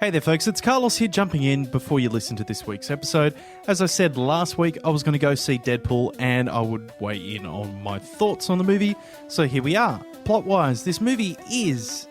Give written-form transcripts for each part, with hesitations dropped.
Hey there folks, it's Carlos here jumping in before you listen to this week's episode. As I said last week, I was going to go see Deadpool and I would weigh in on my thoughts on the movie. So here we are. Plot-wise, this movie is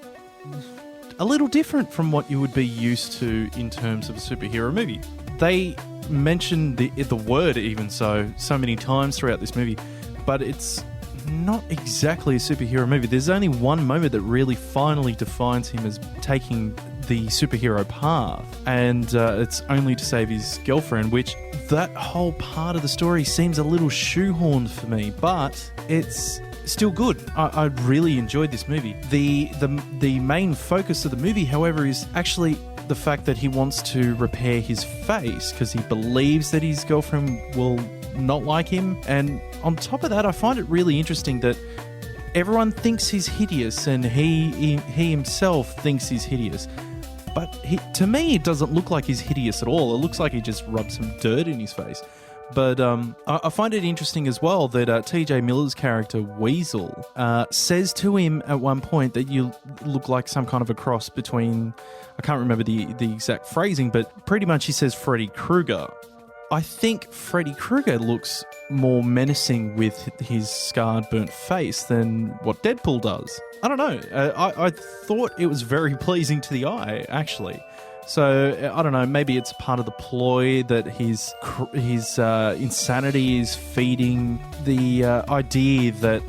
a little different from what you would be used to in terms of a superhero movie. They mention the word even so many times throughout this movie, but it's not exactly a superhero movie. There's only one moment that really finally defines him as taking the superhero path, and it's only to save his girlfriend, which that whole part of the story seems a little shoehorned for me, but it's still good. I really enjoyed this movie. The main focus of the movie, however, is actually the fact that he wants to repair his face because he believes that his girlfriend will not like him. And on top of that, I find it really interesting that everyone thinks he's hideous and he himself thinks he's hideous. But to me, it doesn't look like he's hideous at all. It looks like he just rubbed some dirt in his face. But I find it interesting as well that T.J. Miller's character, Weasel, says to him at one point that you look like some kind of a cross between, I can't remember the exact phrasing, but pretty much he says Freddy Krueger. I think Freddy Krueger looks more menacing with his scarred, burnt face than what Deadpool does. I don't know. I thought it was very pleasing to the eye, actually. So, I don't know, maybe it's part of the ploy that his insanity is feeding the idea that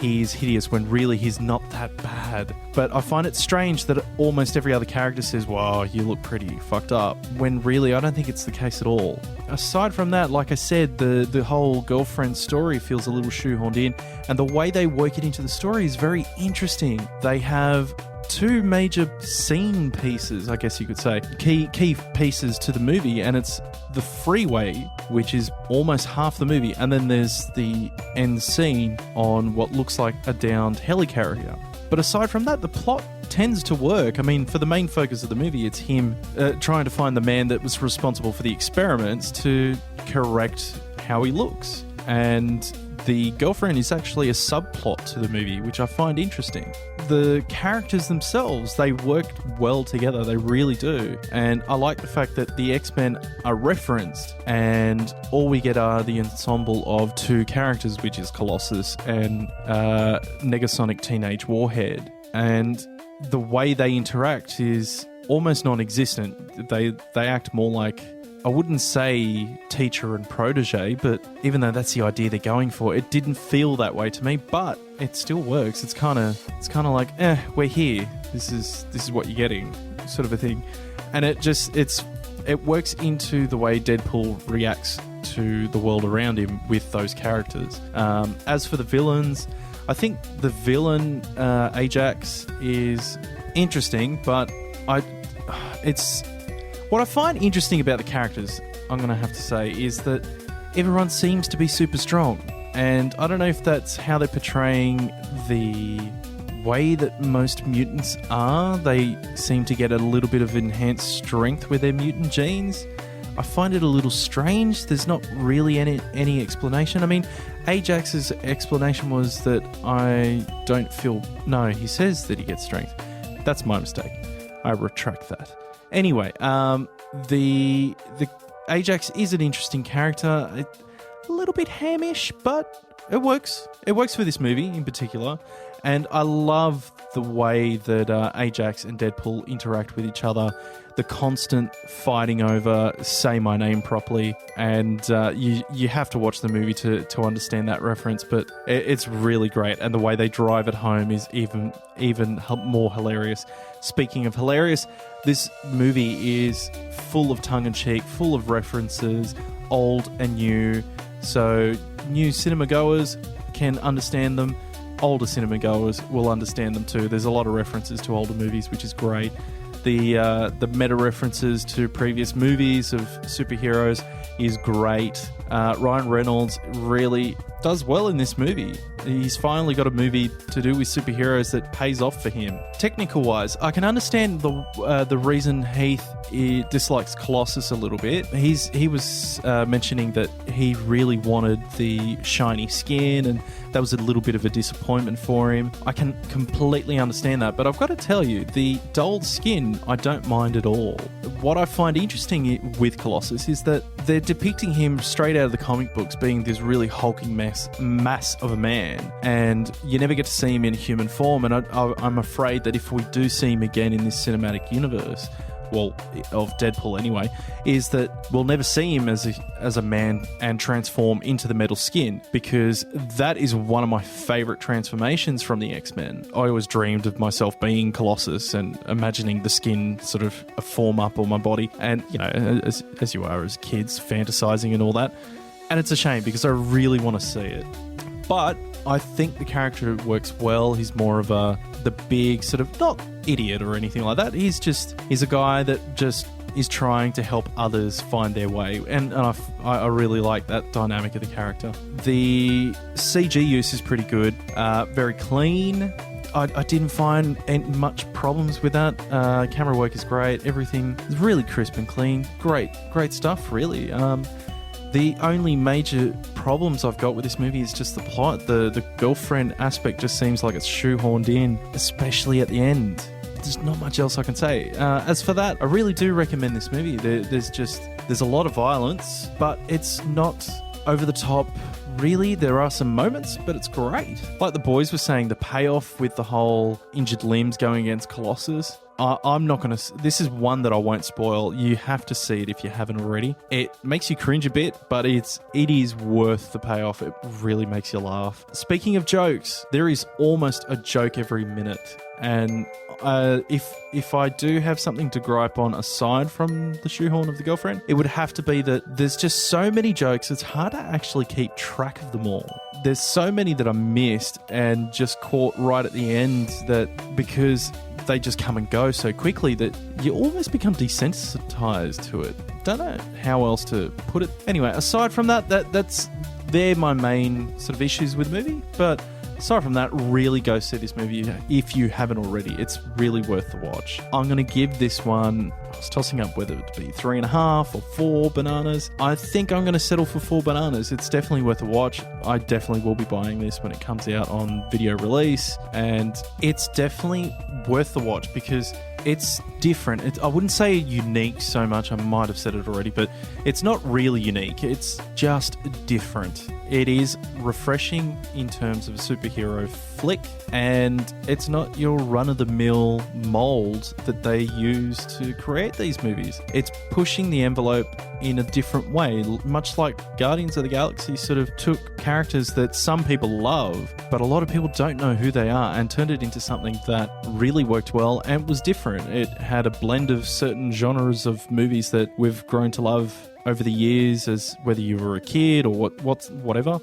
he's hideous when really he's not that bad. But I find it strange that almost every other character says, wow, you look pretty fucked up, when really I don't think it's the case at all. Aside from that, like I said, the whole girlfriend story feels a little shoehorned in, and the way they work it into the story is very interesting. They have two major scene pieces, I guess you could say, key pieces to the movie, and it's the freeway, which is almost half the movie, and then there's the end scene on what looks like a downed helicarrier. But aside from that, the plot tends to work. I mean, for the main focus of the movie, it's him trying to find the man that was responsible for the experiments to correct how he looks. And the girlfriend is actually a subplot to the movie, which I find interesting. The characters themselves, they worked well together, they really do. And I like the fact that the X-Men are referenced, and all we get are the ensemble of two characters, which is Colossus and Negasonic Teenage Warhead. And the way they interact is almost non-existent. They act more like, I wouldn't say teacher and protege, but even though that's the idea they're going for, it didn't feel that way to me, but it still works. It's kind of like, we're here. This is what you're getting, sort of a thing. And it works into the way Deadpool reacts to the world around him with those characters. As for the villains, I think the villain, Ajax, is interesting, but what I find interesting about the characters, I'm going to have to say, is that everyone seems to be super strong. And I don't know if that's how they're portraying the way that most mutants are. They seem to get a little bit of enhanced strength with their mutant genes. I find it a little strange. There's not really any explanation. I mean, Ajax's explanation was that he says that he gets strength. That's my mistake. I retract that. Anyway, the Ajax is an interesting character, a little bit hamish, but it works. It works for this movie in particular, and I love the way that Ajax and Deadpool interact with each other. The constant fighting over "say my name properly," and you have to watch the movie to understand that reference. But it's really great, and the way they drive it home is even more hilarious. Speaking of hilarious, this movie is full of tongue-in-cheek, full of references, old and new. So new cinema goers can understand them. Older cinema goers will understand them too. There's a lot of references to older movies, which is great. The meta references to previous movies of superheroes is great. Ryan Reynolds really does well in this movie. He's finally got a movie to do with superheroes that pays off for him. Technical wise, I can understand the reason Heath dislikes Colossus a little bit. He was mentioning that he really wanted the shiny skin and that was a little bit of a disappointment for him. I can completely understand that, but I've got to tell you, the dulled skin, I don't mind at all. What I find interesting with Colossus is that they're depicting him straight out of the comic books being this really hulking mass of a man, and you never get to see him in human form, and I'm afraid that if we do see him again in this cinematic universe, well, of Deadpool anyway, is that we'll never see him as a man and transform into the metal skin, because that is one of my favourite transformations from the X-Men. I always dreamed of myself being Colossus and imagining the skin sort of form up on my body, and, you know, as you are as kids, fantasizing and all that. And it's a shame because I really want to see it. But I think the character works well. He's more of the big sort of, not idiot or anything like that. He's a guy that just is trying to help others find their way. And I really like that dynamic of the character. The CG use is pretty good. Very clean. I didn't find much problems with that. Camera work is great. Everything is really crisp and clean. Great stuff, really. The only major problems I've got with this movie is just the plot. The girlfriend aspect just seems like it's shoehorned in, especially at the end. There's not much else I can say. As for that, I really do recommend this movie. There's a lot of violence, but it's not over the top. Really, there are some moments, but it's great. Like the boys were saying, the payoff with the whole injured limbs going against Colossus. I'm not going to... This is one that I won't spoil. You have to see it if you haven't already. It makes you cringe a bit, but it is worth the payoff. It really makes you laugh. Speaking of jokes, there is almost a joke every minute. And if I do have something to gripe on aside from the shoehorn of the girlfriend, it would have to be that there's just so many jokes, it's hard to actually keep track of them all. There's so many that I missed and just caught right at the end, that because they just come and go so quickly that you almost become desensitized to it. Don't know how else to put it. Anyway, aside from they're my main sort of issues with the movie, but aside from that, really go see this movie if you haven't already. It's really worth the watch. I'm going to give this one, I was tossing up whether it be 3.5 or 4 bananas. I think I'm going to settle for 4 bananas. It's definitely worth a watch. I definitely will be buying this when it comes out on video release, and it's definitely worth the watch because it's different. I wouldn't say unique so much, I might have said it already, but it's not really unique. It's just different. It is refreshing in terms of a superhero flick, and it's not your run-of-the-mill mold that they use to create these movies. It's pushing the envelope in a different way, much like Guardians of the Galaxy sort of took characters that some people love, but a lot of people don't know who they are, and turned it into something that really worked well and was different. It had a blend of certain genres of movies that we've grown to love over the years, as whether you were a kid or whatever.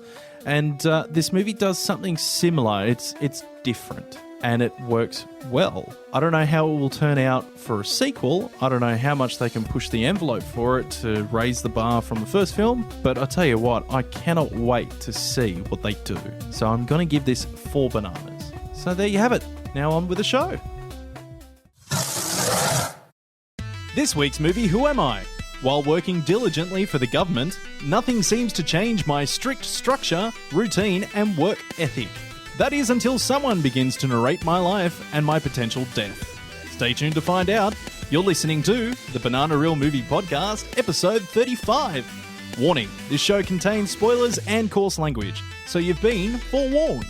And this movie does something similar. It's different, and it works well. I don't know how it will turn out for a sequel. I don't know how much they can push the envelope for it to raise the bar from the first film, but I tell you what, I cannot wait to see what they do. So I'm going to give this 4 bananas. So there you have it. Now on with the show. This week's movie, Who Am I? While working diligently for the government, nothing seems to change my strict structure, routine, and work ethic. That is until someone begins to narrate my life and my potential death. Stay tuned to find out. You're listening to the Banana Reel Movie Podcast, episode 35. Warning, this show contains spoilers and coarse language, so you've been forewarned.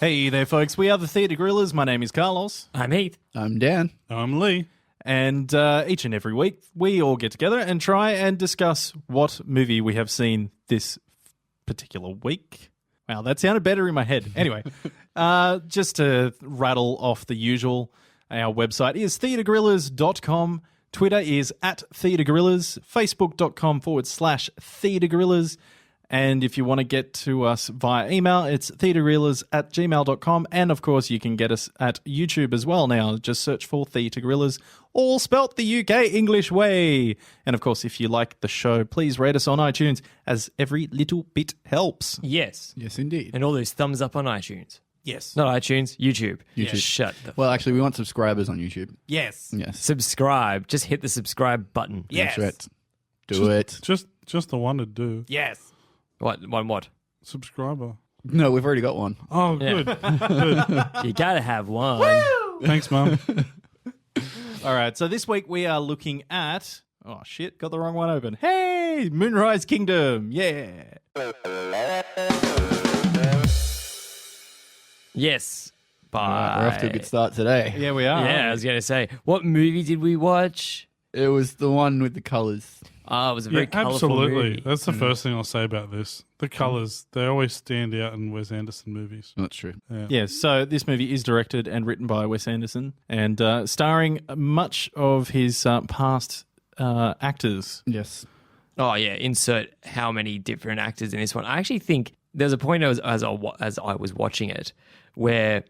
Hey there, folks. We are the Theatre Gorillas. My name is Carlos. I'm Heath. I'm Dan. I'm Lee. And each and every week, we all get together and try and discuss what movie we have seen this particular week. Wow, that sounded better in my head. Anyway, just to rattle off the usual, our website is theatregorillas.com. Twitter is @theatregorillas. Facebook.com/theatregorillas. And if you want to get to us via email, it's theatregorillas@gmail.com. And of course, you can get us at YouTube as well now. Just search for Theatre Gorillas, all spelt the UK English way. And of course, if you like the show, please rate us on iTunes, as every little bit helps. Yes. Yes, indeed. And all those thumbs up on iTunes. Yes. Not iTunes, YouTube. YouTube. Shut the Well, actually, we want subscribers on YouTube. Yes. Yes. Subscribe. Just hit the subscribe button. Yes. That's right. Do it. Just the one to do. Yes. What? Subscriber. No, we've already got one. Oh, Yeah. good. Good. You gotta have one. Thanks, Mum. All right. So this week we are looking at... Oh, shit. Got the wrong one open. Hey! Moonrise Kingdom. Yeah. Yes. Bye. All right, we're off to a good start today. Yeah, we are. Yeah, I was gonna say, what movie did we watch? It was the one with the colours. Oh, it was a very Yeah, colourful absolutely. movie. That's the first thing I'll say about this. The colours, they always stand out in Wes Anderson movies. That's true. Yeah, so this movie is directed and written by Wes Anderson and starring much of his past actors. Yes. Oh yeah, insert how many different actors in this one. I actually think there's a point as I was watching it where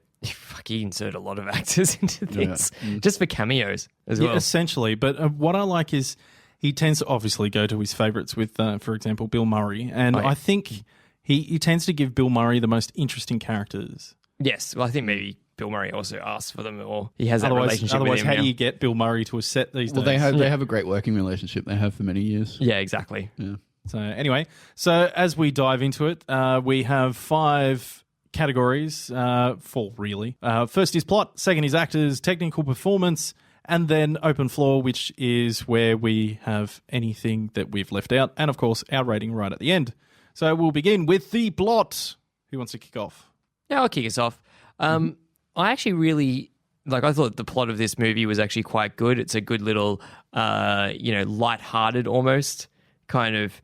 he inserted a lot of actors into this just for cameos as well. Essentially. But what I like is he tends to obviously go to his favourites with, for example, Bill Murray. And I think he tends to give Bill Murray the most interesting characters. Yes, well, I think maybe Bill Murray also asked for them, or he has that relationship Otherwise, with him how now. do you get Bill Murray to a set these Well, days? they have a great working relationship. They have for many years. Yeah, exactly. Yeah. So anyway, so as we dive into it, we have 5 categories, 4 really. First is plot, second is actors, technical performance, and then open floor, which is where we have anything that we've left out, and of course our rating right at the end. So we'll begin with the plot. Who wants to kick off? Yeah, I'll kick us off. I actually really I thought the plot of this movie was actually quite good. It's a good little, lighthearted almost kind of,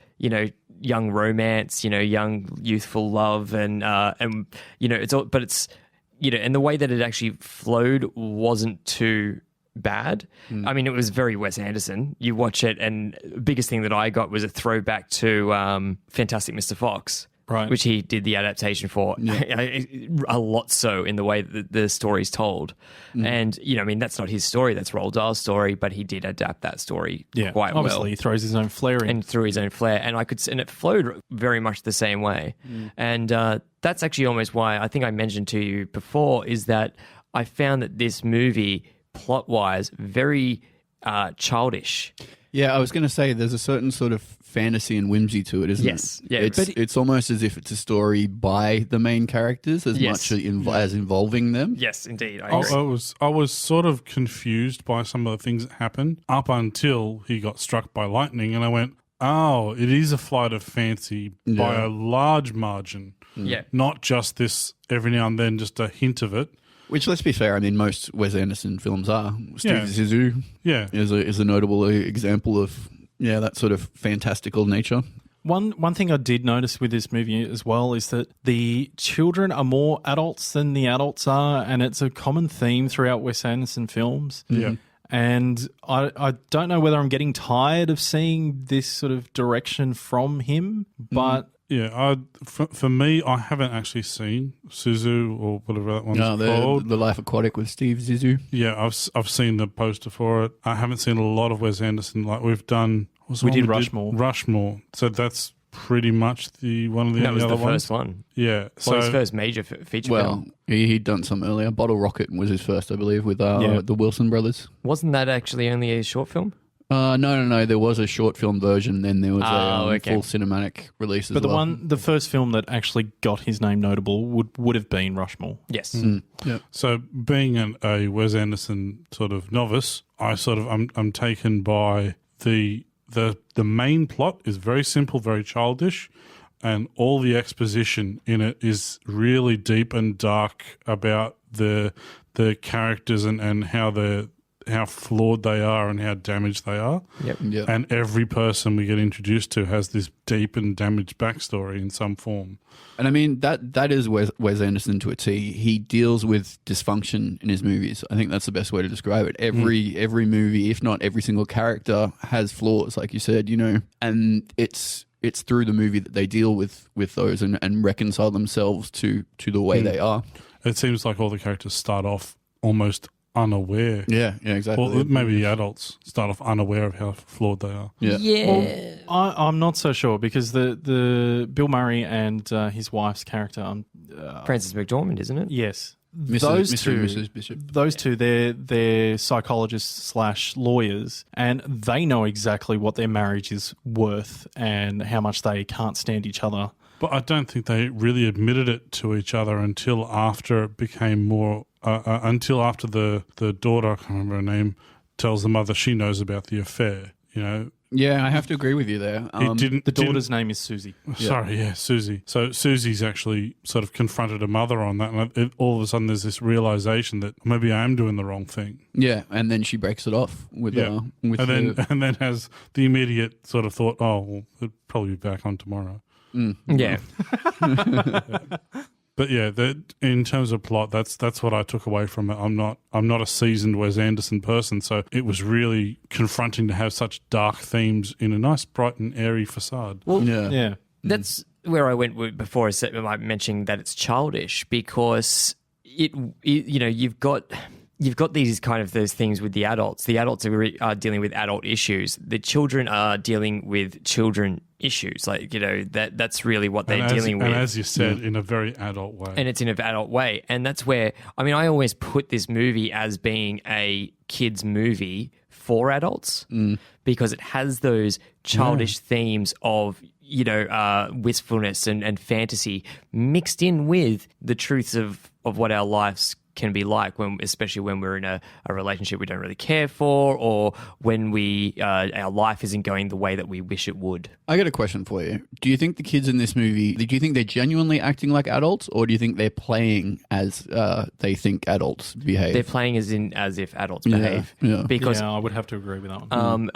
young romance, young youthful love, and it's all, but it's, and the way that it actually flowed wasn't too bad. I mean, it was very Wes Anderson. You watch it, and the biggest thing that I got was a throwback to Fantastic Mr. Fox. Right. Which he did the adaptation for, a lot so in the way that the story's told. And, that's not his story, that's Roald Dahl's story, but he did adapt that story quite well. Obviously, he throws his own flair in. And through his own flair. And and it flowed very much the same way. And that's actually almost why I think I mentioned to you before is that I found that this movie, plot-wise, very childish. Yeah, I was going to say there's a certain sort of fantasy and whimsy to it, isn't Yes. it? Yeah, it's almost as if it's a story by the main characters as much as involving them. Yes, indeed. I agree. I was sort of confused by some of the things that happened up until he got struck by lightning, and I went, oh, it is a flight of fancy by a large margin. Yeah. Not just this every now and then, just a hint of it. Which, let's be fair, I mean, most Wes Anderson films are. Steve Zissou is a notable example of that sort of fantastical nature. One thing I did notice with this movie as well is that the children are more adults than the adults are, and it's a common theme throughout Wes Anderson films. Yeah. And I don't know whether I'm getting tired of seeing this sort of direction from him, but... Yeah, for me, I haven't actually seen Suzu or whatever that one's called. The Life Aquatic with Steve Zissou. Yeah, I've seen the poster for it. I haven't seen a lot of Wes Anderson. Like we've done, we did Rushmore. Rushmore. So that's pretty much one of the that only was other the ones. first one. Yeah, Well, his first major feature film. He'd done some earlier. Bottle Rocket was his first, I believe, with the Wilson brothers. Wasn't that actually only a short film? No. There was a short film version, then there was a okay. full cinematic release as But well. the first film that actually got his name notable would have been Rushmore. Yes. Yeah. So being a Wes Anderson sort of novice, I'm taken by the main plot is very simple, very childish, and all the exposition in it is really deep and dark about the characters and how flawed they are and how damaged they are. Yep. And every person we get introduced to has this deep and damaged backstory in some form. And I mean, that is Wes Anderson to a T. He deals with dysfunction in his movies. I think that's the best way to describe it. Every movie, if not every single character, has flaws, like you said, and it's it's through the movie that they deal with those and reconcile themselves to the way they are. It seems like all the characters start off almost unaware. Yeah, exactly. Or maybe the adults start off unaware of how flawed they are. Yeah. I'm not so sure because the Bill Murray and his wife's character, Frances McDormand, isn't it? yes, Mr. and Mrs. Bishop. Those two, they're psychologists / lawyers, and they know exactly what their marriage is worth and how much they can't stand each other. But I don't think they really admitted it to each other until after it became more, until after the daughter, I can't remember her name, tells the mother she knows about the affair, you know. Yeah, I have to agree with you there. The daughter's name is Susie. Susie. So Susie's actually sort of confronted her mother on that, and all of a sudden there's this realization that maybe I am doing the wrong thing. Yeah, and then she breaks it off with and then has the immediate sort of thought, oh, well, it'll probably be back on tomorrow. Yeah. But yeah, in terms of plot, that's what I took away from it. I'm not a seasoned Wes Anderson person, so it was really confronting to have such dark themes in a nice, bright and airy facade. Well, Yeah. that's where I went with before I mentioned that it's childish because it you know you've got these kind of those things with the adults. The adults are dealing with adult issues. The children are dealing with children issues. Like, you know, that's really what they're dealing with. And as you said, in a very adult way. And it's in an adult way. And that's where, I mean, I always put this movie as being a kid's movie for adults because it has those childish themes of, you know, wistfulness and fantasy mixed in with the truths of what our lives can be like, especially when we're in a relationship we don't really care for, or when our life isn't going the way that we wish it would. I got a question for you. Do you think the kids in this movie, do you think they're genuinely acting like adults, or do you think they're playing as they think adults behave? They're playing as if adults behave. Yeah. Because I would have to agree with that one.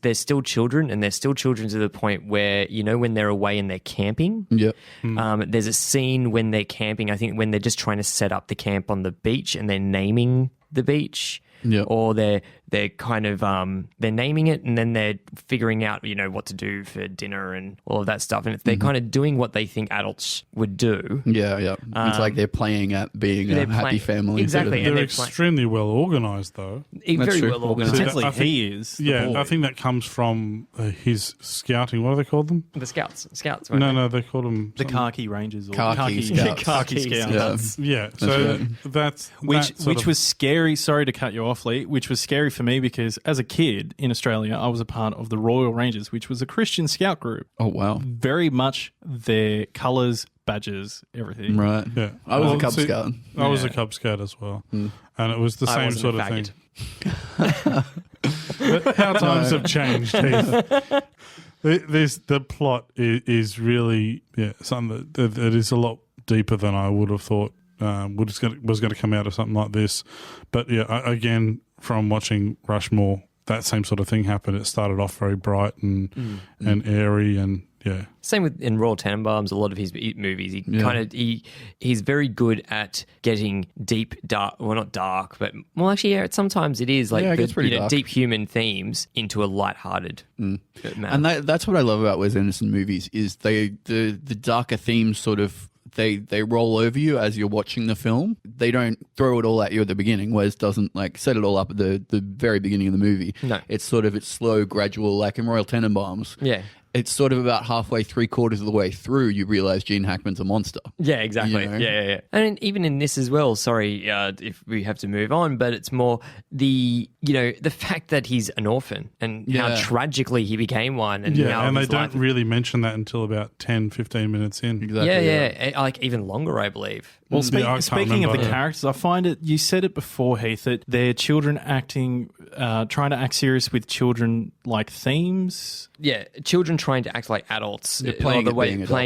they're still children, and they're still children to the point where, you know, when they're away and they're camping, there's a scene when they're camping, I think when they're just trying to set up the camp on the beach and they're naming the beach, or they're kind of they're naming it and then they're figuring out, you know, what to do for dinner and all of that stuff, and they're kind of doing what they think adults would do. It's like they're playing at being a happy family. Exactly. They're extremely well organised, though. Very well organised. Particularly he is. I think that comes from his scouting. What do they call them? The scouts. No, they call them The Khaki Rangers. Or Khaki Scouts. Khaki Scouts. Yeah, so that's Which was scary. Sorry to cut you off, Lee. Which was scary for me because as a kid in Australia, I was a part of the Royal Rangers, which was a Christian scout group. Oh, wow. Very much their colours, badges, everything. Right. Yeah. I was a Cub Scout. I was a Cub Scout as well. And it was the same sort of thing. But how times have changed, Heath. The plot is really something that is a lot deeper than I would have thought was going to come out of something like this. But again, from watching Rushmore, that same sort of thing happened. It started off very bright and airy, and Same with in Royal Tenenbaums, a lot of his movies. He's very good at getting deep, dark. Well, not dark, but sometimes it is like deep human themes into a lighthearted manner. And that's what I love about Wes Anderson movies is the darker themes sort of. They roll over you as you're watching the film. They don't throw it all at you at the beginning. Wes doesn't like set it all up at the very beginning of the movie. No. It's slow, gradual, like in Royal Tenenbaums. Yeah. It's sort of about halfway, 3/4 of the way through, you realize Gene Hackman's a monster. Yeah, exactly. You know? Yeah. And even in this as well, sorry if we have to move on, but it's more the fact that he's an orphan and how tragically he became one. And and they don't really mention that until about 10, 15 minutes in. Exactly. Yeah. Like even longer, I believe. Well, speaking of the characters, I find it, you said it before, Heath, that they're children acting, trying to act serious with children-like themes. Yeah, children trying to act like adults. Playing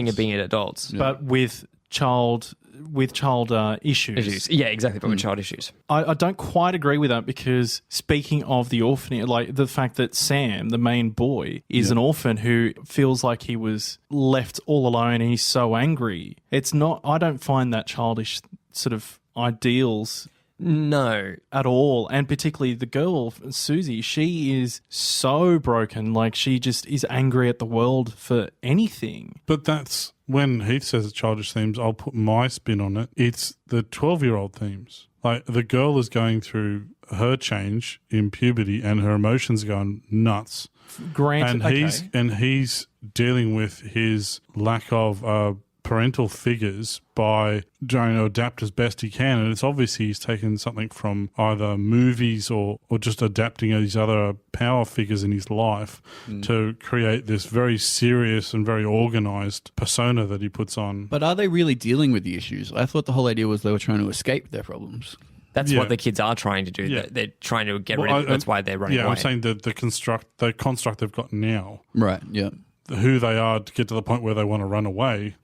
at being adults. Yeah. But with child issues. Yeah, exactly, but with child issues. I don't quite agree with that because speaking of the orphanage, like the fact that Sam, the main boy, is an orphan who feels like he was left all alone and he's so angry. It's not, I don't find that childish sort of ideals No. at all. And particularly the girl, Susie, she is so broken. Like, she just is angry at the world for anything. But that's when Heath says it's childish themes, I'll put my spin on it. It's the 12-year-old themes. Like, the girl is going through her change in puberty and her emotions going nuts. Granted, And he's dealing with his lack of parental figures by trying to adapt as best he can. And it's obvious he's taken something from either movies or just adapting these other power figures in his life to create this very serious and very organised persona that he puts on. But are they really dealing with the issues? I thought the whole idea was they were trying to escape their problems. That's Yeah. what the kids are trying to do. Yeah. They're trying to get rid of it. That's why they're running away. I'm saying that the construct they've got now, Right, yeah. who they are to get to the point where they want to run away,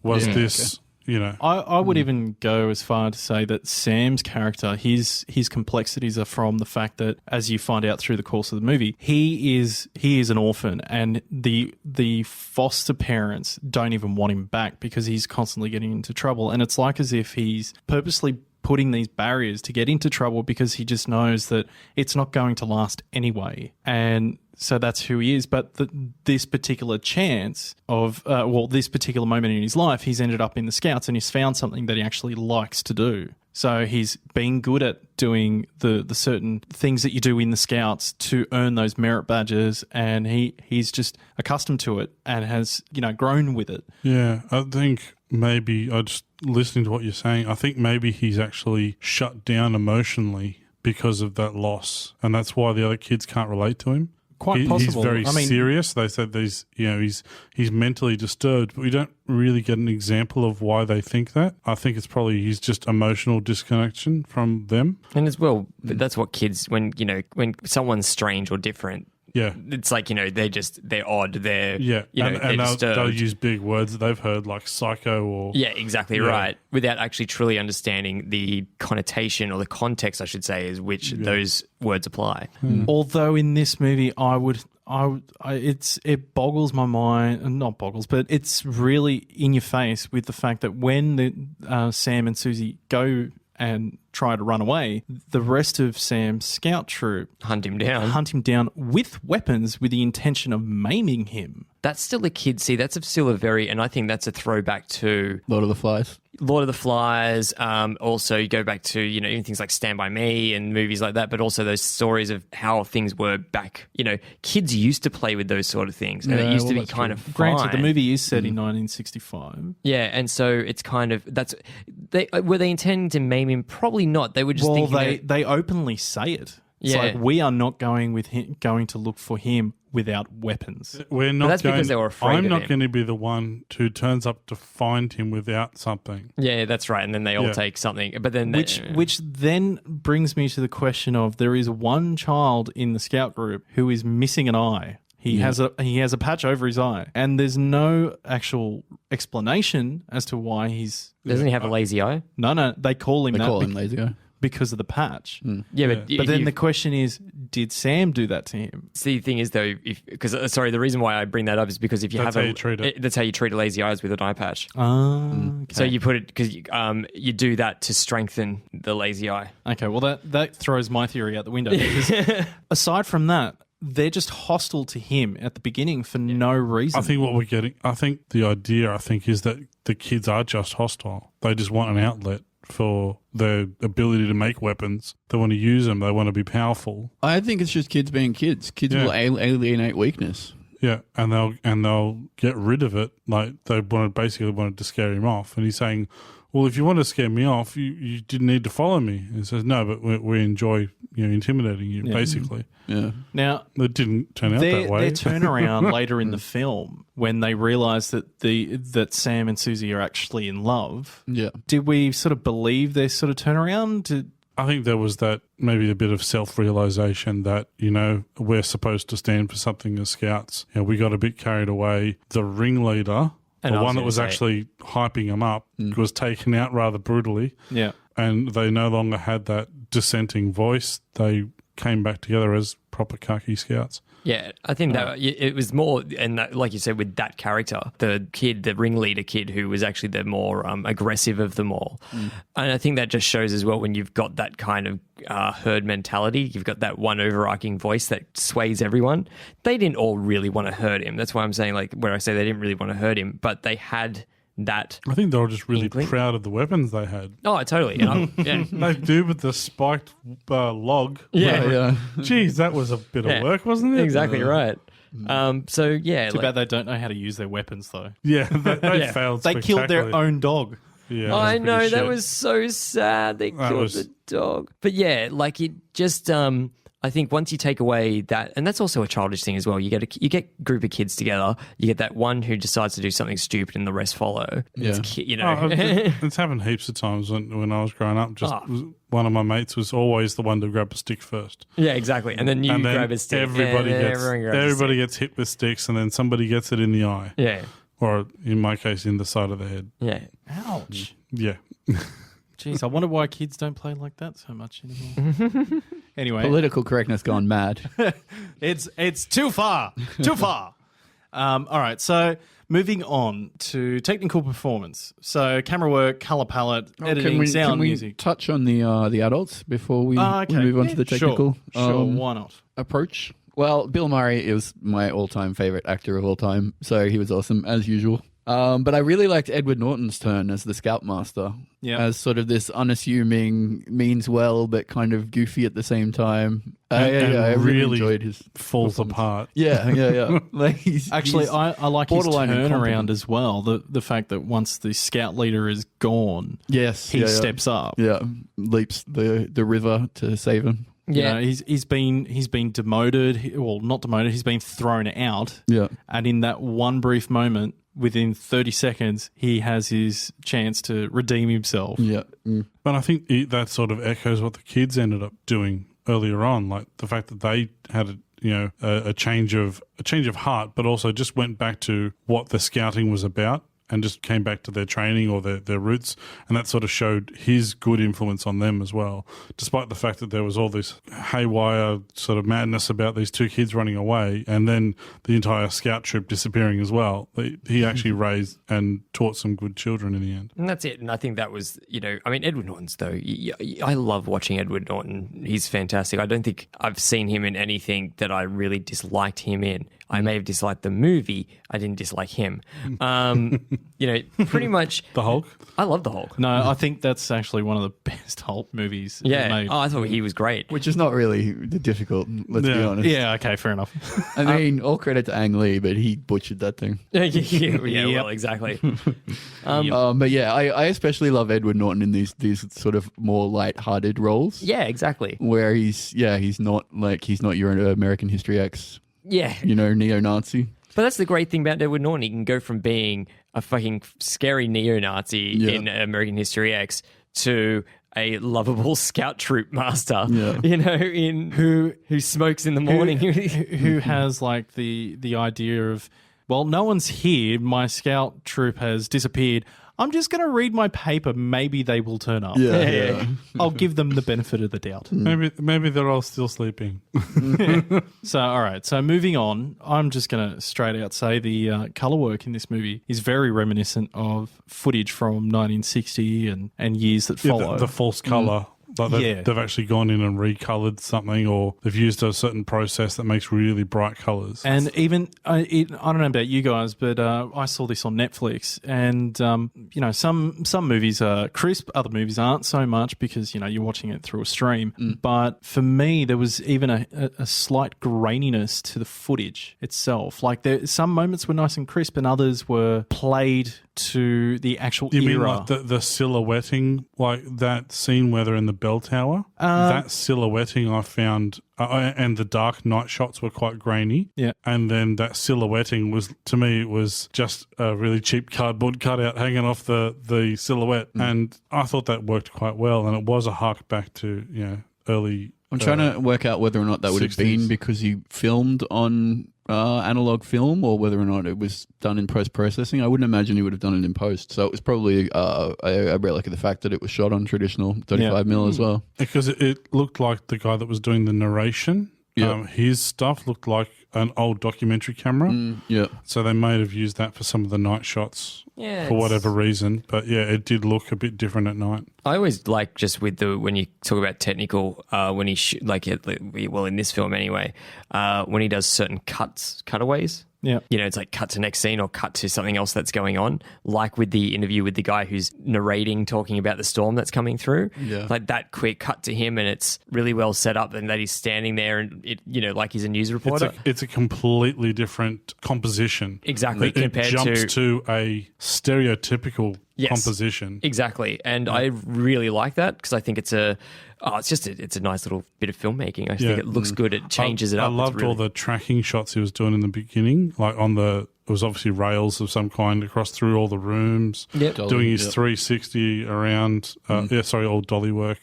was this, you know. I would even go as far to say that Sam's character, his complexities are from the fact that, as you find out through the course of the movie, he is an orphan, and the foster parents don't even want him back because he's constantly getting into trouble. And it's like as if he's purposely putting these barriers to get into trouble because he just knows that it's not going to last anyway. And so that's who he is. But this particular chance of, this particular moment in his life, he's ended up in the Scouts and he's found something that he actually likes to do. So he's been good at doing the certain things that you do in the Scouts to earn those merit badges, and he's just accustomed to it and has, grown with it. Yeah, I think maybe, just listening to what you're saying, I think maybe he's actually shut down emotionally because of that loss, and that's why the other kids can't relate to him. Quite possible. He's very serious. They said he's mentally disturbed, but we don't really get an example of why they think that. I think it's probably he's just emotional disconnection from them. And as well, that's what kids, when someone's strange or different, yeah, it's like, they're odd, they're, and they're disturbed. they'll use big words that they've heard like psycho or... Yeah, exactly right. Without actually truly understanding the connotation or the context, I should say, is which those words apply. Although in this movie, it boggles my mind, not boggles, but it's really in your face with the fact that when Sam and Susie go and try to run away, the rest of Sam's scout troop Hunt him down with weapons with the intention of maiming him. That's still a kid. See, that's still a very, and I think that's a throwback to Lord of the Flies. Also, you go back to, even things like Stand By Me and movies like that, but also those stories of how things were back. Kids used to play with those sort of things, and it used to be kind of fine. Granted, the movie is set in 1965. Yeah, and so it's kind of, were they intending to maim him? Probably not. They were just thinking they openly say it. It's like, we are not going to look for him without weapons. We're not. But that's because they were afraid I'm of not him. going to be the one who turns up to find him without something. Yeah, that's right. And then they all take something. But then Which then brings me to the question of, there is one child in the scout group who is missing an eye. He has a patch over his eye, and there's no actual explanation as to why he's... Doesn't he have a lazy eye? No, they call him lazy eye. because of the patch. Yeah, but then the question is, did Sam do that to him? See, the thing is, though, the reason why I bring that up is because if you That's have how you treat it. that's how you treat a lazy eyes with an eye patch. Okay. So you put it, because you do that to strengthen the lazy eye. Okay, well, that throws my theory out the window. Because aside from that, they're just hostile to him at the beginning for no reason. I think what we're getting, the idea is that the kids are just hostile. They just want an outlet for their ability to make weapons. They want to use them. They want to be powerful. I think it's just kids being kids. Kids will alienate weakness. Yeah, and they'll get rid of it. Like they basically wanted to scare him off, and he's saying, "Well, if you want to scare me off, you didn't need to follow me." And he says, "No, but we enjoy intimidating you." Basically, yeah. Now it didn't turn out that way. Their turnaround later in the film, when they realise that Sam and Susie are actually in love. Yeah. Did we sort of believe their sort of turnaround? I think there was that maybe a bit of self-realization that, we're supposed to stand for something as scouts. We got a bit carried away. The ringleader, And the I was one that gonna was say- actually hyping him up, was taken out rather brutally. Yeah. And they no longer had that dissenting voice. They came back together as proper khaki scouts. Yeah, I think that it was more, and that, like you said, with that character, the kid, the ringleader kid, who was actually the more aggressive of them all. And I think that just shows as well when you've got that kind of herd mentality, you've got that one overarching voice that sways everyone. They didn't all really want to hurt him. That's why I'm saying, like, where I say they didn't really want to hurt him, but they had that. I think they were just really inkling. proud of the weapons they had. Oh, totally. And They do with the spiked log. yeah, Geez, that was a bit of work, wasn't it? exactly right. So yeah, Too bad they don't know how to use their weapons, though. Yeah, they failed. They killed their spectacularly. own dog. Yeah, I that's know, pretty that shit. was so sad. They killed the dog. But yeah, like it just, I think once you take away that, and that's also a childish thing as well. You get a group of kids together. You get that one who decides to do something stupid, and the rest follow. Yeah. You know. Oh, it's happened heaps of times when I was growing up. Just one of my mates was always the one to grab a stick first. Yeah, exactly. And then you grab a stick. Everybody and gets everyone grabs a stick. gets hit with sticks, and then somebody gets it in the eye, Yeah, or in my case, in the side of the head. yeah. Ouch. Yeah. Jeez, I wonder why kids don't play like that so much anymore. Anyway, Political correctness gone mad. it's too far. Too far. All right, so moving on to technical performance. So camera work, color palette, editing, sound, can we music. touch on the adults before we, Okay. we move on to the Sure, technical Sure, why not? approach? Well, Bill Murray is my all-time favorite actor of all time, so he was awesome as usual. But I really liked Edward Norton's turn as the Scoutmaster, as sort of this unassuming, means well, but kind of goofy at the same time. I really enjoyed his falls performance. apart. Yeah. Like he's I like his borderline turnaround incompetent. as well. The fact that once the scout leader is gone, yes, he steps up. Yeah, leaps the river to save him. Yeah. You know, he's been demoted. Well, not demoted. He's been thrown out. Yeah. And in that one brief moment, within 30 seconds, he has his chance to redeem himself. Yeah. But I think that sort of echoes what the kids ended up doing earlier on, like the fact that they had a change of heart, but also just went back to what the scouting was about and just came back to their training or their roots, and that sort of showed his good influence on them as well, despite the fact that there was all this haywire sort of madness about these two kids running away and then the entire scout troop disappearing as well. He actually raised and taught some good children in the end. And that's it. And I think that was, I mean, Edward Norton's though. I love watching Edward Norton. He's fantastic. I don't think I've seen him in anything that I really disliked him in. I may have disliked the movie. I didn't dislike him. Pretty much. The Hulk? I love the Hulk. No, I think that's actually one of the best Hulk movies ever Yeah. made. Oh, I thought he was great. Which is not really difficult, let's be honest. Yeah, okay, fair enough. I mean, all credit to Ang Lee, but he butchered that thing. Well, exactly. But yeah, I especially love Edward Norton in these sort of more light-hearted roles. Yeah, exactly. Where he's not your American History X, Yeah. neo-Nazi. But that's the great thing about Edward Norton. He can go from being a fucking scary neo-Nazi in American History X to a lovable scout troop master, who smokes in the morning. Who has like the idea of, well, no one's here. My scout troop has disappeared. I'm just going to read my paper. Maybe they will turn up. Yeah. I'll give them the benefit of the doubt. Maybe they're all still sleeping. So, all right. So moving on, I'm just going to straight out say the color work in this movie is very reminiscent of footage from 1960 and years that follow. The false color. Like they've actually gone in and recolored something, or they've used a certain process that makes really bright colors. And even, I don't know about you guys, but I saw this on Netflix, and some movies are crisp, other movies aren't so much because you're watching it through a stream. But for me, there was even a slight graininess to the footage itself. Like some moments were nice and crisp, and others were played to the actual era. You mean like the silhouetting, like that scene where they're in the bell tower? That silhouetting I found, and the dark night shots were quite grainy. Yeah. And then that silhouetting was, to me, it was just a really cheap cardboard cutout hanging off the silhouette. And I thought that worked quite well, and it was a hark back to, early... I'm trying to work out whether or not that would have 60s. been because he filmed on analog film or whether or not it was done in post-processing. I wouldn't imagine he would have done it in post. So it was probably a relic of the fact that it was shot on traditional 35mm as well. Because it looked like the guy that was doing the narration Yeah. His stuff looked like an old documentary camera. Yeah. So they may have used that for some of the night shots for whatever reason. But yeah, it did look a bit different at night. I always like just with when you talk about technical, when he in this film anyway, when he does certain cutaways. Yeah. You know, it's like cut to next scene or cut to something else that's going on. Like with the interview with the guy who's narrating, talking about the storm that's coming through. Yeah. Like that quick cut to him, and it's really well set up, and that he's standing there and it, like he's a news reporter. It's a completely different composition. Exactly, It compared jumps to a stereotypical composition. Exactly. And I really like that because I think it's a nice little bit of filmmaking. I think it looks good. It changes it up. I loved all the tracking shots he was doing in the beginning, like it was obviously rails of some kind across through all the rooms, doing his 360 around, all dolly work.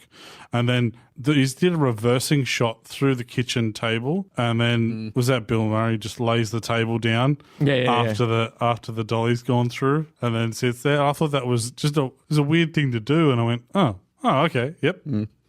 And then he did a reversing shot through the kitchen table, and then was that Bill Murray just lays the table down after the dolly's gone through, and then sits there. I thought that was just a weird thing to do, and I went, oh, okay, yep.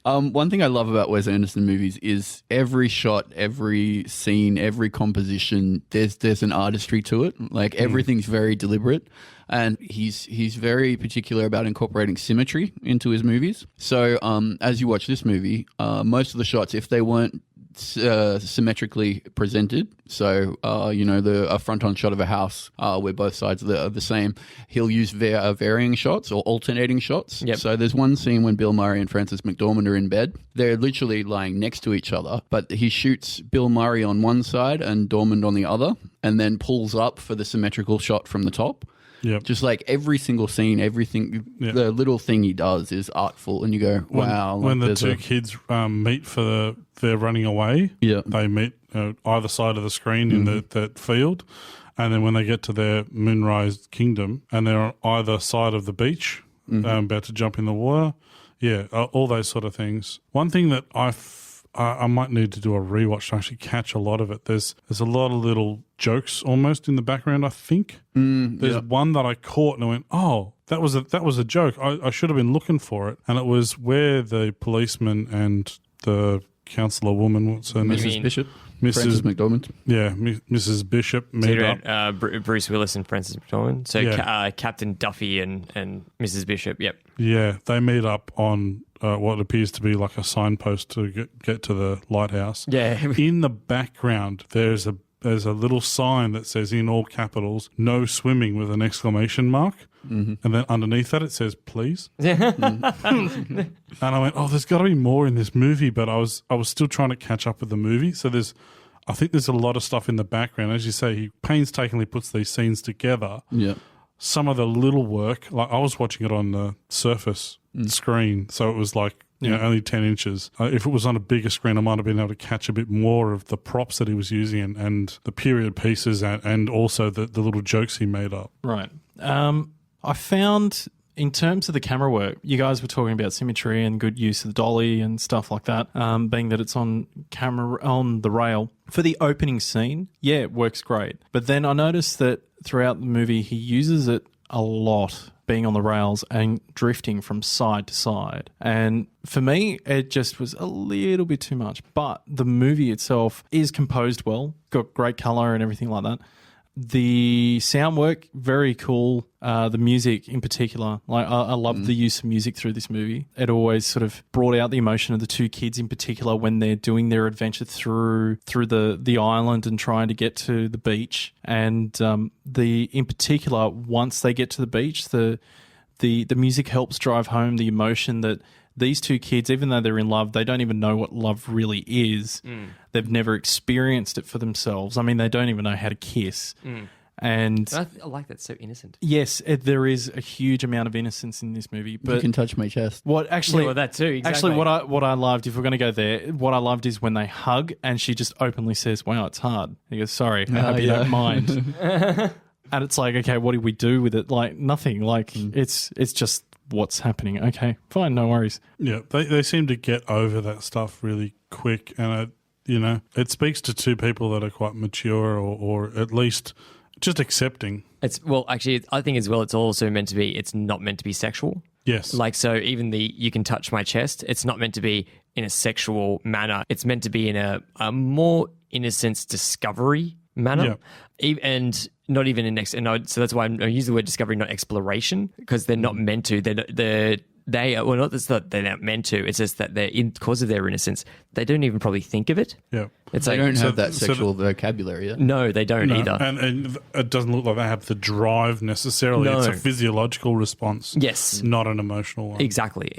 One thing I love about Wes Anderson movies is every shot, every scene, every composition, there's an artistry to it. Like everything's very deliberate, and he's very particular about incorporating symmetry into his movies. So as you watch this movie, most of the shots, if they weren't symmetrically presented, so a front-on shot of a house where both sides are the same, he'll use varying shots or alternating shots. So there's one scene when Bill Murray and Frances McDormand are in bed. They're literally lying next to each other, but he shoots Bill Murray on one side and Dormand on the other, and then pulls up for the symmetrical shot from the top. Yep. Just like every single scene, everything, the little thing he does is artful, and you go, wow. When the two kids meet for they're running away, they meet either side of the screen in that field, and then when they get to their Moonrise Kingdom and they're on either side of the beach, about to jump in the water, all those sort of things. One thing that I might need to do a rewatch to actually catch a lot of it. There's a lot of little jokes almost in the background, I think. There's one that I caught and I went, oh, that was a joke. I should have been looking for it. And it was where the policeman and the councillor woman, what's her name? Mrs. Bishop. Frances McDormand. Yeah, Mrs. Bishop meet up. Bruce Willis and Frances McDormand. So Captain Duffy and Mrs. Bishop, yep. Yeah, they meet up on what appears to be like a signpost to get to the lighthouse. Yeah. In the background, there's a little sign that says in all capitals, "No swimming" with an exclamation mark. And then underneath that it says, "Please." And I went, oh, there's got to be more in this movie, but I was still trying to catch up with the movie. So I think there's a lot of stuff in the background. As you say, he painstakingly puts these scenes together. Yeah. Some of the little work, like I was watching it on the Surface screen, so it was like only 10 inches. If it was on a bigger screen, I might have been able to catch a bit more of the props that he was using and the period pieces and also the little jokes he made up. Right. I found, in terms of the camera work, you guys were talking about symmetry and good use of the dolly and stuff like that, being that it's on camera on the rail. For the opening scene, it works great. But then I noticed that throughout the movie, he uses it a lot, being on the rails and drifting from side to side. And for me, it just was a little bit too much. But the movie itself is composed well, got great colour and everything like that. The sound work, very cool. The music in particular, like I love the use of music through this movie. It always sort of brought out the emotion of the two kids in particular when they're doing their adventure through the island and trying to get to the beach. And in particular, once they get to the beach, the music helps drive home the emotion that these two kids, even though they're in love, they don't even know what love really is. They've never experienced it for themselves. I mean, they don't even know how to kiss. And I like that. So innocent. Yes, there is a huge amount of innocence in this movie. But you can touch my chest. What actually? That too. Exactly. Actually, what I loved, if we're going to go there, what I loved is when they hug and she just openly says, "Wow, it's hard." He goes, "Sorry, I hope you don't mind." And it's like, okay, what do we do with it? Like nothing. Like it's just what's happening. Okay, fine, no worries. Yeah, they seem to get over that stuff really quick, and it speaks to two people that are quite mature or at least just accepting. Actually, I think as well, it's also meant to be, it's not meant to be sexual. Yes. Like, so even you can touch my chest, it's not meant to be, in a sexual manner. It's meant to be in a more, in a sense, discovery manner. And not even in so that's why I use the word discovery, not exploration, because they're not meant to. They are, well, not that they're not meant to. It's just that because of their innocence, they don't even probably think of it. Yeah, it's they like, don't have that sexual vocabulary. Yeah? No, they don't either. And it doesn't look like they have the drive necessarily. No. It's a physiological response. Yes, not an emotional one. Exactly.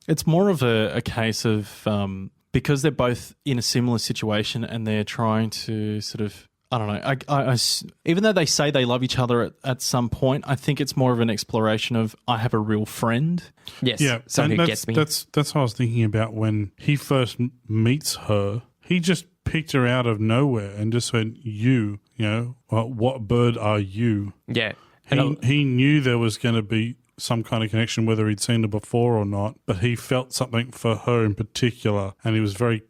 It's more of a case of because they're both in a similar situation and they're trying to sort of, I don't know. Even though they say they love each other at some point, I think it's more of an exploration of I have a real friend. Yes, yeah, someone who gets me. That's what I was thinking about when he first meets her. He just picked her out of nowhere and just went, "You know, what bird are you?" Yeah, he knew there was going to be some kind of connection, whether he'd seen her before or not, but he felt something for her in particular, and he was very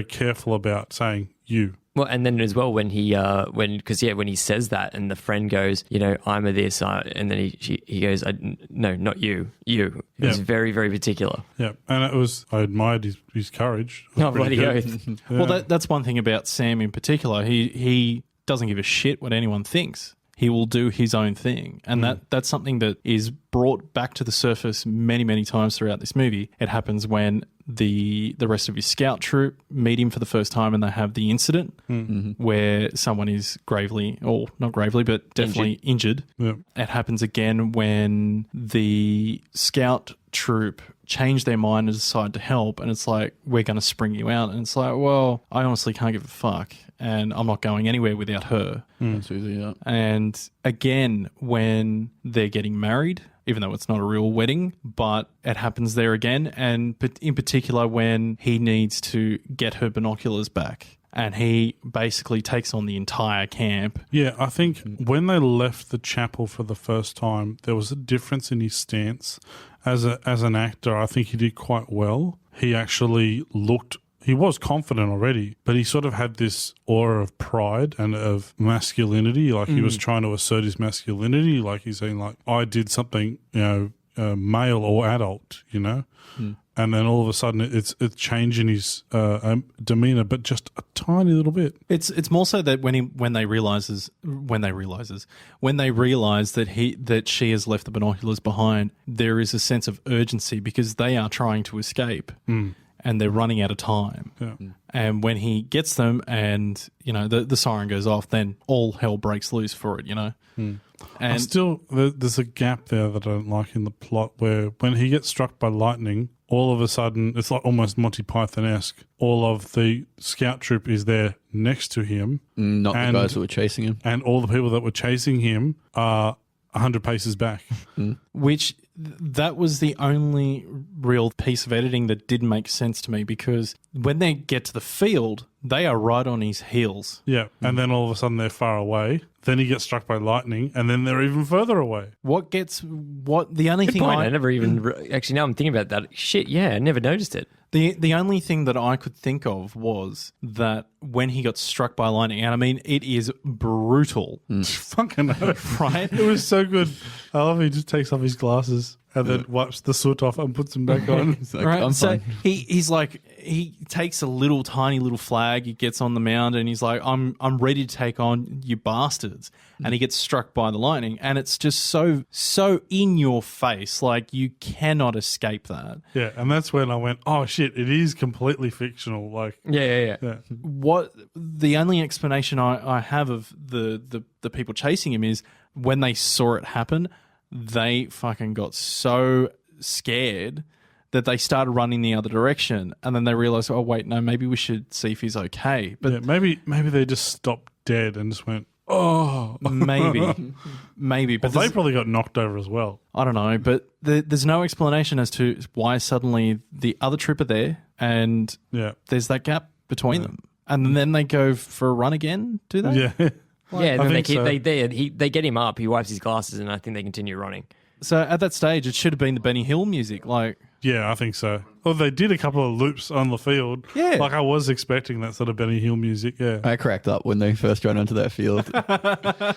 careful about saying "you." Well, and then as well when he when he says that and the friend goes, I'm a this, and then he goes, no, not you. It was very, very particular. Yeah, and I admired his courage. Oh, bloody oath. Yeah. Well, that's one thing about Sam in particular. He doesn't give a shit what anyone thinks. He will do his own thing. And that's something that is brought back to the surface many, many times throughout this movie. It happens when the rest of his scout troop meet him for the first time and they have the incident where someone is gravely, or not gravely, but definitely injured. Yeah. It happens again when the scout troop change their mind and decide to help, and it's like, we're going to spring you out. And it's like, well, I honestly can't give a fuck, and I'm not going anywhere without her. Susie, yeah. And again, when they're getting married, even though it's not a real wedding, but it happens there again, and in particular when he needs to get her binoculars back. And he basically takes on the entire camp. Yeah, I think when they left the chapel for the first time, there was a difference in his stance. As an actor, I think he did quite well. He actually he was confident already, but he sort of had this aura of pride and of masculinity. Like he was trying to assert his masculinity. Like he's saying, like, I did something, male or adult, And then all of a sudden it's changing his demeanor, but just a tiny little bit. It's more so that when they realize that she has left the binoculars behind, there is a sense of urgency because they are trying to escape and they're running out of time. Yeah. And when he gets them and the siren goes off, then all hell breaks loose for it. And there's a gap there that I don't like in the plot where when he gets struck by lightning, all of a sudden, it's like almost Monty Python-esque. All of the scout troop is there next to him. Not the guys that were chasing him. And all the people that were chasing him are 100 paces back. Which that was the only real piece of editing that didn't make sense to me, because when they get to the field, they are right on his heels. Yeah, and then all of a sudden they're far away. Then he gets struck by lightning, and then they're even further away. The only Good thing point. I never even actually, now I'm thinking about that. Shit, yeah, I never noticed it. The only thing that I could think of was that when he got struck by lightning, and I mean, it is brutal. Fucking hell. Right? It was so good. I love he just takes off his glasses and then wipes the soot off and puts them back on. It's like, Right? I'm So fine. he's like, he takes a tiny little flag, he gets on the mound and he's like, I'm ready to take on you bastards. And he gets struck by the lightning, and it's just so in your face, like you cannot escape that. Yeah, and that's when I went, oh shit, it is completely fictional. Like, Yeah. What the only explanation I have of the people chasing him is when they saw it happen, they fucking got so scared that they started running the other direction, and then they realized, oh wait, no, maybe we should see if he's okay. But yeah, maybe they just stopped dead and just went, oh, maybe. But well, they probably got knocked over as well. I don't know, but there's no explanation as to why suddenly the other troop are there and there's that gap between them. And then they go for a run again, do they? Yeah. Yeah, and then think so. they get him up, he wipes his glasses, and I think they continue running. So at that stage, it should have been the Benny Hill music. Like, Yeah, I think so. Well, they did a couple of loops on the field. Yeah. Like I was expecting that sort of Benny Hill music, yeah. I cracked up when they first ran onto that field.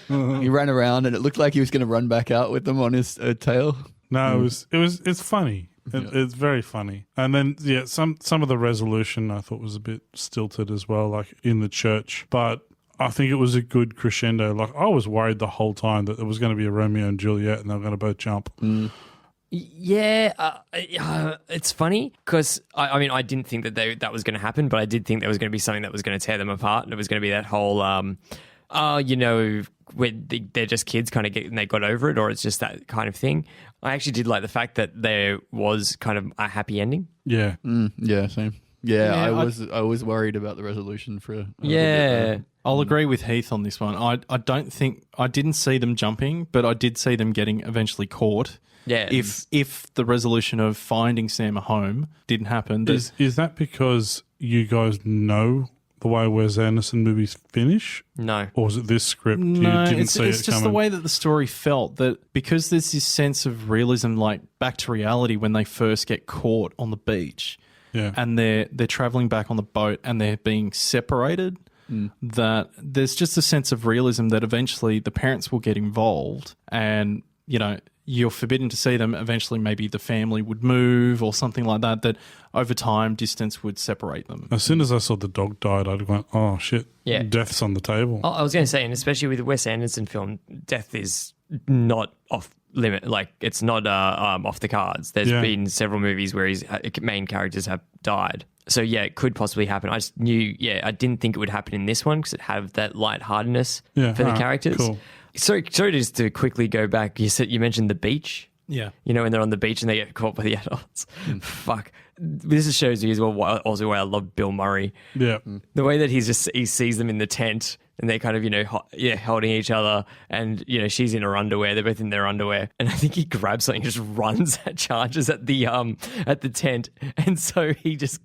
He ran around and it looked like he was going to run back out with them on his tail. No, it's funny. It's very funny. And then, some of the resolution I thought was a bit stilted as well, like in the church. But I think it was a good crescendo. Like, I was worried the whole time that there was going to be a Romeo and Juliet and they were going to both jump. Yeah, it's funny because I didn't think that was going to happen, but I did think there was going to be something that was going to tear them apart, and it was going to be that whole, where they're just kids kind of and they got over it, or it's just that kind of thing. I actually did like the fact that there was kind of a happy ending. Yeah. Yeah, same. Yeah, I was worried about the resolution for a little bit there. I'll agree with Heath on this one. I don't think I didn't see them jumping, but I did see them getting eventually caught. Yeah. If the resolution of finding Sam a home didn't happen, Is that because you guys know the way Wes Anderson movies finish? No. Or was it this script? no, You didn't it's see it just the coming? way that the story felt, that because there's this sense of realism, like back to reality when they first get caught on the beach, Yeah. and they're traveling back on the boat and they're being separated. That there's just a sense of realism that eventually the parents will get involved, and you're forbidden to see them. Eventually, maybe the family would move or something like that. That over time, distance would separate them. As soon as I saw the dog died, I'd gone, oh, shit. Yeah. Death's on the table. I was going to say, and especially with the Wes Anderson film, death is not off limit. Like, it's not off the cards. There's been several movies where his main characters have died. So, yeah, it could possibly happen. I just knew, I didn't think it would happen in this one because it had that lightheartedness for the characters. Cool. Sorry, just to quickly go back, you mentioned the beach. Yeah. When they're on the beach and they get caught by the adults. Fuck. This just shows you as well also why I love Bill Murray. Yeah. The way that he sees them in the tent and they're kind of, holding each other, and, she's in her underwear. They're both in their underwear. And I think he grabs something and just runs at charges at the tent. And so he just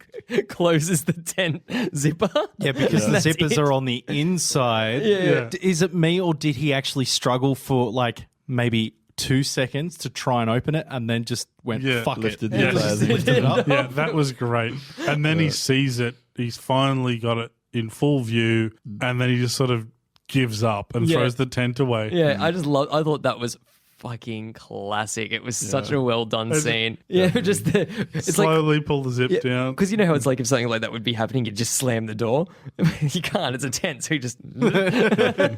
closes the tent zipper. Yeah, because the zippers are on the inside. Yeah. Is it me, or did he actually struggle for like maybe 2 seconds to try and open it and then just went, fuck Lifted it. the And entire just thing. lifted it up? Yeah, that was great. And then he sees it. He's finally got it in full view, and then he just sort of gives up and throws the tent away. Yeah, I thought that was fucking classic. It was such a well done scene. Just it's Slowly pull the zip down. because you know how it's like if something like that would be happening, you just slam the door. You can't. It's a tent, so you just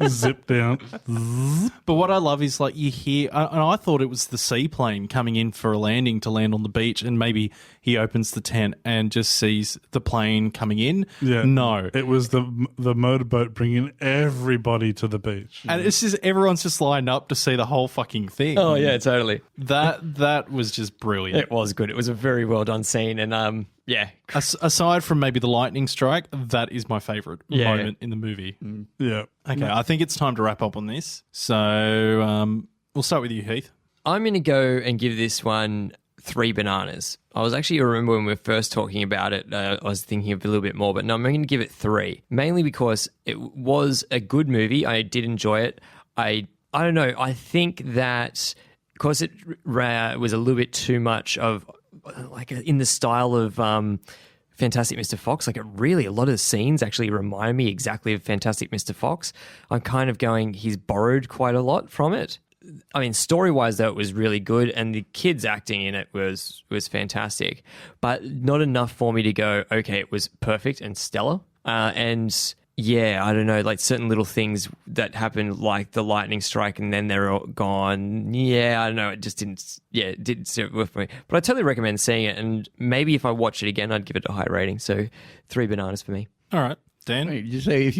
Zip down. But what I love is like you hear, and I thought it was the seaplane coming in for a landing to land on the beach, and maybe he opens the tent and just sees the plane coming in. Yeah. No. It was the motorboat bringing everybody to the beach. And it's just everyone's just lined up to see the whole fucking thing. Oh yeah, totally. That was just brilliant. It was good. It was a very well done scene, and Aside from maybe the lightning strike, that is my favorite moment in the movie. Yeah. Okay, I think it's time to wrap up on this. So we'll start with you, Heath. I'm going to go and give this one 3 bananas. I remember when we were first talking about it, I was thinking of a little bit more, but no, I'm going to give it 3, mainly because it was a good movie. I did enjoy it. I don't know. I think that because it was a little bit too much of like in the style of Fantastic Mr. Fox, like a lot of the scenes actually remind me exactly of Fantastic Mr. Fox. I'm kind of going, he's borrowed quite a lot from it. I mean, story-wise, though, it was really good, and the kids' acting in it was fantastic, but not enough for me to go, okay, it was perfect and stellar. And yeah, I don't know, like certain little things that happened, like the lightning strike, and then they're all gone. Yeah, I don't know, it just didn't sit with me. But I totally recommend seeing it, and maybe if I watch it again, I'd give it a high rating. So 3 bananas for me. All right, Dan. Wait, did you say if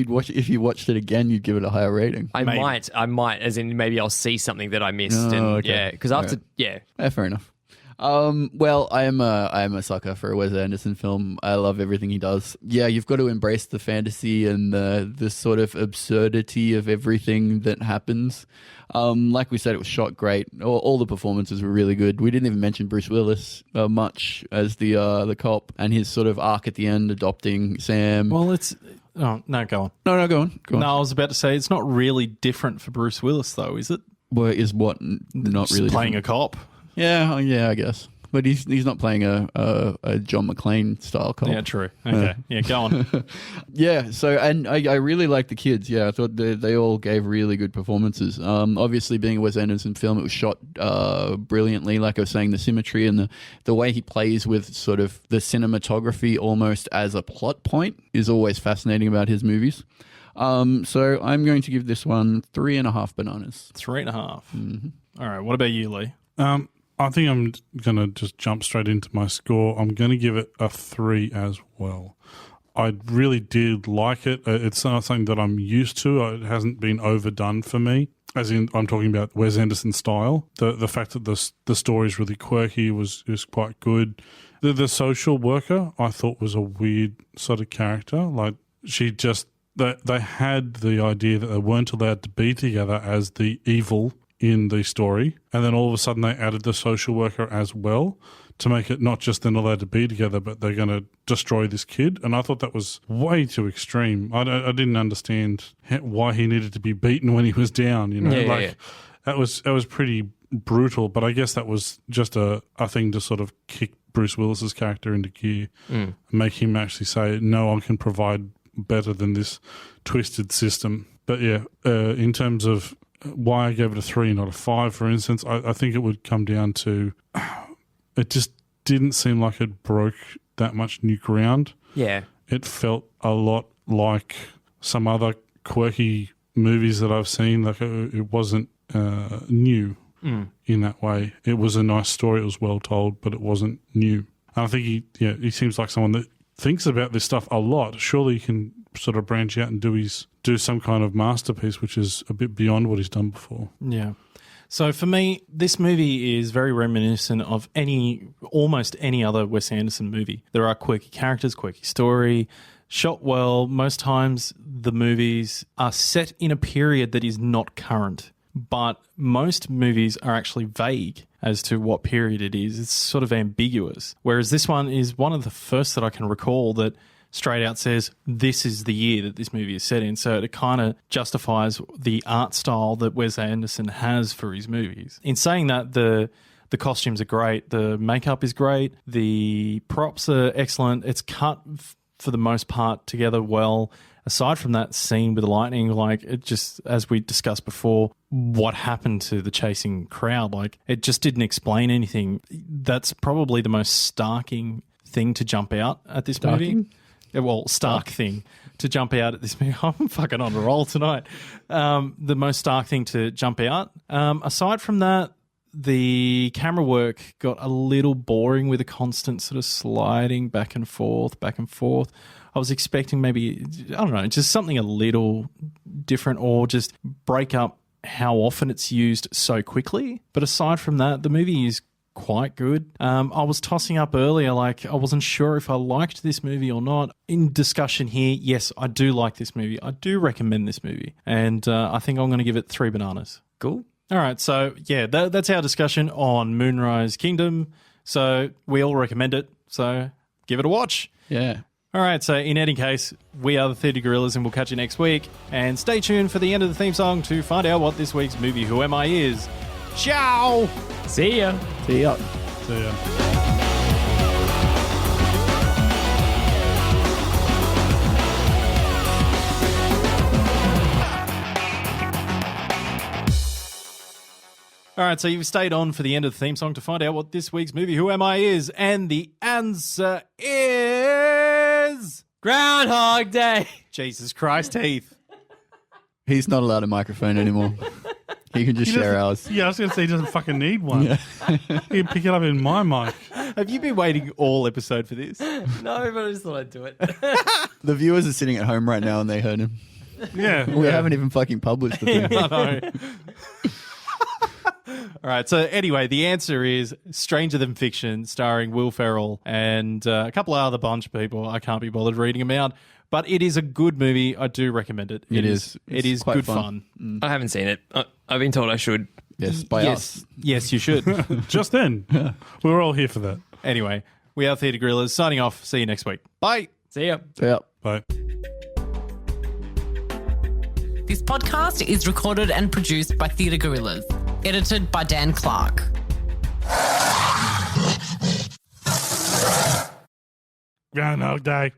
you watched it again, you'd give it a higher rating? I might, as in maybe I'll see something that I missed. Oh, and okay. yeah, because after, Yeah, fair enough. Well, I am a sucker for a Wes Anderson film. I love everything he does. Yeah, you've got to embrace the fantasy and the sort of absurdity of everything that happens. Like we said, it was shot great. All the performances were really good. We didn't even mention Bruce Willis much as the cop, and his sort of arc at the end, adopting Sam. Well, it's... Oh, no, go on. No, go on. No, I was about to say, it's not really different for Bruce Willis, though, is it? Well, is what not Just really playing different? a cop. Yeah, I guess. but he's not playing a John McClane style cop. Yeah, true. Okay. Yeah, go on. Yeah, so and I really like the kids. Yeah, I thought they all gave really good performances. Obviously, being a Wes Anderson film, it was shot brilliantly. Like I was saying, the symmetry and the way he plays with sort of the cinematography almost as a plot point is always fascinating about his movies. So I'm going to give this one 3.5 bananas. 3.5. Mm-hmm. All right. What about you, Lee? I think I'm going to just jump straight into my score. I'm going to give it a 3 as well. I really did like it. It's not something that I'm used to. It hasn't been overdone for me. As in, I'm talking about Wes Anderson style. The fact that the story is really quirky was quite good. The social worker I thought was a weird sort of character. Like she just they had the idea that they weren't allowed to be together as the evil in the story, and then all of a sudden they added the social worker as well to make it not just they're not allowed to be together, but they're going to destroy this kid. And I thought that was way too extreme. I didn't understand why he needed to be beaten when he was down. That was pretty brutal. But I guess that was just a thing to sort of kick Bruce Willis's character into gear, and make him actually say, "No, I can provide better than this twisted system." But yeah, in terms of why I gave it a 3, not a 5, for instance, I think it would come down to it just didn't seem like it broke that much new ground. Yeah. It felt a lot like some other quirky movies that I've seen. Like it wasn't new in that way. It was a nice story. It was well told, but it wasn't new. And I think he seems like someone that thinks about this stuff a lot. Surely he can sort of branch out and do some kind of masterpiece, which is a bit beyond what he's done before. Yeah. So for me, this movie is very reminiscent of almost any other Wes Anderson movie. There are quirky characters, quirky story, shot well. Most times the movies are set in a period that is not current, but most movies are actually vague as to what period it is. It's sort of ambiguous. Whereas this one is one of the first that I can recall that straight out says this is the year that this movie is set in. So it kind of justifies the art style that Wes Anderson has for his movies. In saying that, the costumes are great, the makeup is great, the props are excellent. It's cut for the most part together well. Aside from that scene with the lightning, like it just, as we discussed before, what happened to the chasing crowd, like it just didn't explain anything. That's probably the most starking thing to jump out at this movie. Well, stark thing to jump out at this movie. I'm fucking on a roll tonight. The most stark thing to jump out. Aside from that, the camera work got a little boring with a constant sort of sliding back and forth. I was expecting maybe, I don't know, just something a little different or just break up how often it's used so quickly. But aside from that, the movie is quite good. I was tossing up earlier, like I wasn't sure if I liked this movie or not. In discussion here, yes, I do like this movie. I do recommend this movie. And I think I'm going to give it 3 bananas. Cool. All right. So, yeah, that's our discussion on Moonrise Kingdom. So we all recommend it. So give it a watch. Yeah. All right. So in any case, we are the Theatre Gorillas and we'll catch you next week. And stay tuned for the end of the theme song to find out what this week's movie Who Am I is. Ciao. See ya. See ya. So yeah. All right, so you've stayed on for the end of the theme song to find out what this week's movie Who Am I is, and the answer is Groundhog Day. Jesus Christ, Heath. He's not allowed a microphone anymore. He can just share ours. Yeah, I was going to say he doesn't fucking need one. Yeah. He can pick it up in my mic. Have you been waiting all episode for this? No, but I just thought I'd do it. The viewers are sitting at home right now and they heard him. Yeah. We haven't even fucking published the thing. I know. All right, so anyway, the answer is Stranger Than Fiction, starring Will Ferrell and a couple of other bunch of people. I can't be bothered reading them out. But it is a good movie. I do recommend it. It is quite good fun. I haven't seen it. I've been told I should. Yes, by us. Yes, you should. Just then. We were all here for that. Anyway, we are Theatre Gorillas. Signing off. See you next week. Bye. See ya. See ya. Bye. This podcast is recorded and produced by Theatre Gorillas. Edited by Dan Clark. Groundhog Day.